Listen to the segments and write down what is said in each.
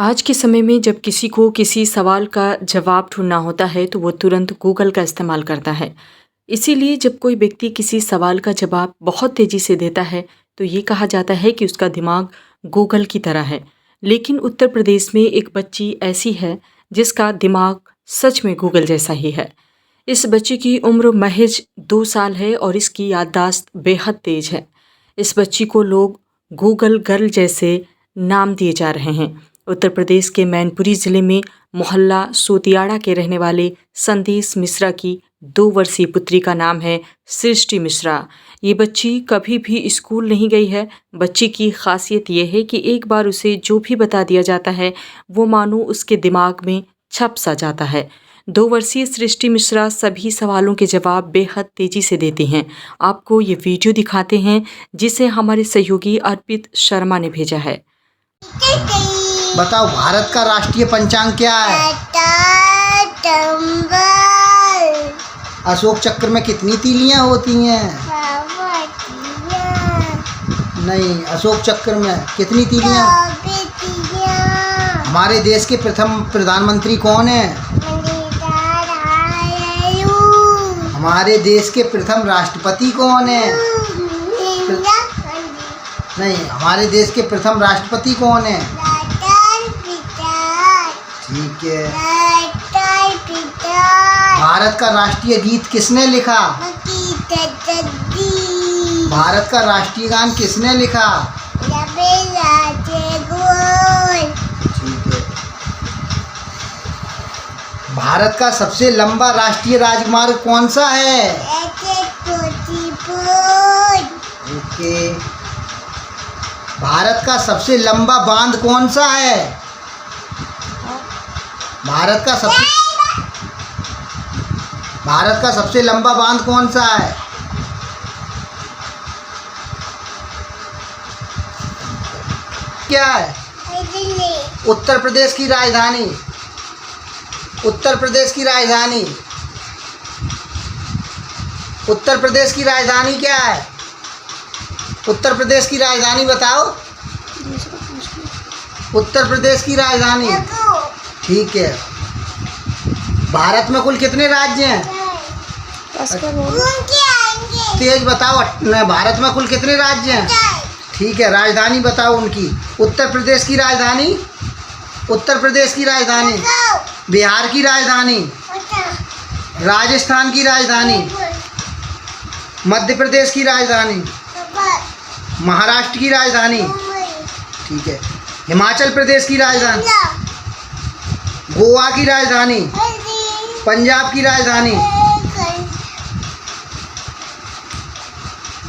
आज के समय में जब किसी को किसी सवाल का जवाब ढूँढना होता है तो वो तुरंत गूगल का इस्तेमाल करता है। इसीलिए जब कोई व्यक्ति किसी सवाल का जवाब बहुत तेज़ी से देता है तो ये कहा जाता है कि उसका दिमाग गूगल की तरह है। लेकिन उत्तर प्रदेश में एक बच्ची ऐसी है जिसका दिमाग सच में गूगल जैसा ही है। इस बच्ची की उम्र महज 2 साल है और इसकी याददाश्त बेहद तेज है। इस बच्ची को लोग गूगल गर्ल जैसे नाम दिए जा रहे हैं। उत्तर प्रदेश के मैनपुरी ज़िले में मोहल्ला सोतियाड़ा के रहने वाले संदेश मिश्रा की 2 वर्षीय पुत्री का नाम है सृष्टि मिश्रा। ये बच्ची कभी भी स्कूल नहीं गई है। बच्ची की खासियत ये है कि एक बार उसे जो भी बता दिया जाता है वो मानो उसके दिमाग में छप सा जाता है। 2 वर्षीय सृष्टि मिश्रा सभी सवालों के जवाब बेहद तेज़ी से देती हैं। आपको ये वीडियो दिखाते हैं जिसे हमारे सहयोगी अर्पित शर्मा ने भेजा है। बताओ भारत का राष्ट्रीय पंचांग क्या है? अशोक चक्र में कितनी तीलियां होती हैं? नहीं, अशोक चक्र में कितनी तीलियां? हमारे देश के प्रथम प्रधानमंत्री कौन है? हमारे देश के प्रथम राष्ट्रपति कौन है? नहीं, हमारे देश के प्रथम राष्ट्रपति कौन है? ठीक है। भारत का राष्ट्रीय गीत किसने लिखा? भारत का राष्ट्रीय गान किसने लिखा? ठीक है। भारत का सबसे लंबा राष्ट्रीय राजमार्ग कौन सा है? ओके। भारत का सबसे लंबा बांध कौन सा है? भारत का सबसे लंबा बांध कौन सा है? क्या है? उत्तर प्रदेश की राजधानी। उत्तर प्रदेश की राजधानी। उत्तर प्रदेश की राजधानी क्या है? उत्तर प्रदेश की राजधानी बताओ। उत्तर प्रदेश की राजधानी। ठीक है। भारत में कुल कितने राज्य हैं? तेज बताओ। भारत में कुल कितने राज्य हैं? ठीक है, राजधानी बताओ उनकी। उत्तर प्रदेश की राजधानी। उत्तर प्रदेश की राजधानी। बिहार की राजधानी। राजस्थान की राजधानी। मध्य प्रदेश की राजधानी। महाराष्ट्र की राजधानी। ठीक है। हिमाचल प्रदेश की राजधानी। गोवा की राजधानी। पंजाब की राजधानी।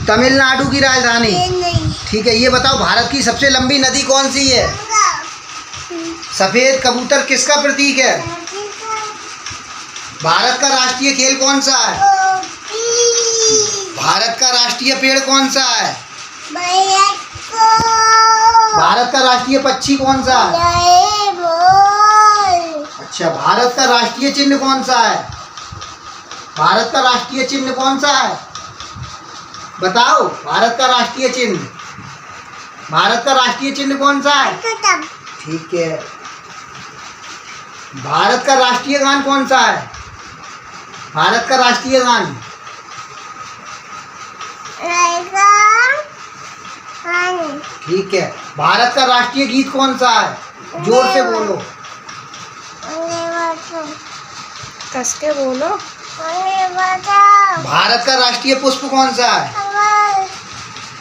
तमिलनाडु की राजधानी। ठीक है। ये बताओ भारत की सबसे लंबी नदी कौन सी है? सफेद कबूतर किसका प्रतीक है? भारत का राष्ट्रीय खेल कौन सा है? भारत का राष्ट्रीय पेड़ कौन सा है? भारत का राष्ट्रीय पक्षी कौन सा है? अच्छा, भारत का राष्ट्रीय चिन्ह कौन सा है? भारत का राष्ट्रीय चिन्ह कौन सा है? बताओ, भारत का राष्ट्रीय चिन्ह। भारत का राष्ट्रीय चिन्ह कौन सा है? ठीक है। भारत का राष्ट्रीय गान कौन सा है? भारत का राष्ट्रीय गान। ठीक है। भारत का राष्ट्रीय गीत कौन सा है? जोर से बोलो। कस के बोलो। भारत का राष्ट्रीय पुष्प कौन सा है?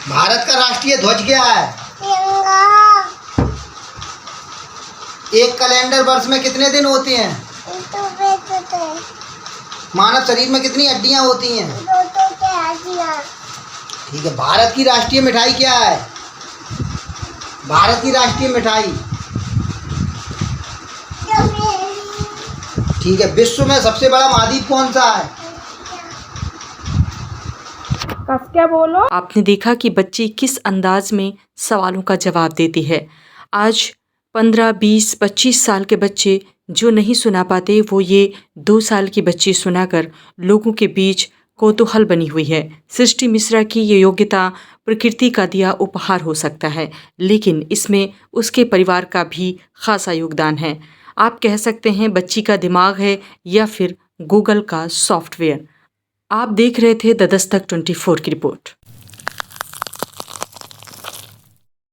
भारत का राष्ट्रीय ध्वज क्या है? एक कैलेंडर वर्ष में कितने दिन होते हैं? मानव शरीर में कितनी हड्डियां होती हैं? ठीक है। भारत की राष्ट्रीय मिठाई क्या है? भारत की राष्ट्रीय मिठाई। ठीक है। विश्व में सबसे बड़ा महाद्वीप कौन सा है? कस के बोलो। आपने देखा कि बच्ची किस अंदाज में सवालों का जवाब देती है। आज 15, 20, 25 साल के बच्चे जो नहीं सुना पाते वो ये 2 साल की बच्ची सुनाकर लोगों के बीच कौतूहल बनी हुई है। सृष्टि मिश्रा की ये योग्यता प्रकृति का दिया उपहार हो सकता है, लेकिन इसमें उसके परिवार का भी खासा योगदान है। आप कह सकते हैं बच्ची का दिमाग है या फिर गूगल का सॉफ्टवेयर। आप देख रहे थे द दस्तक 24 की रिपोर्ट।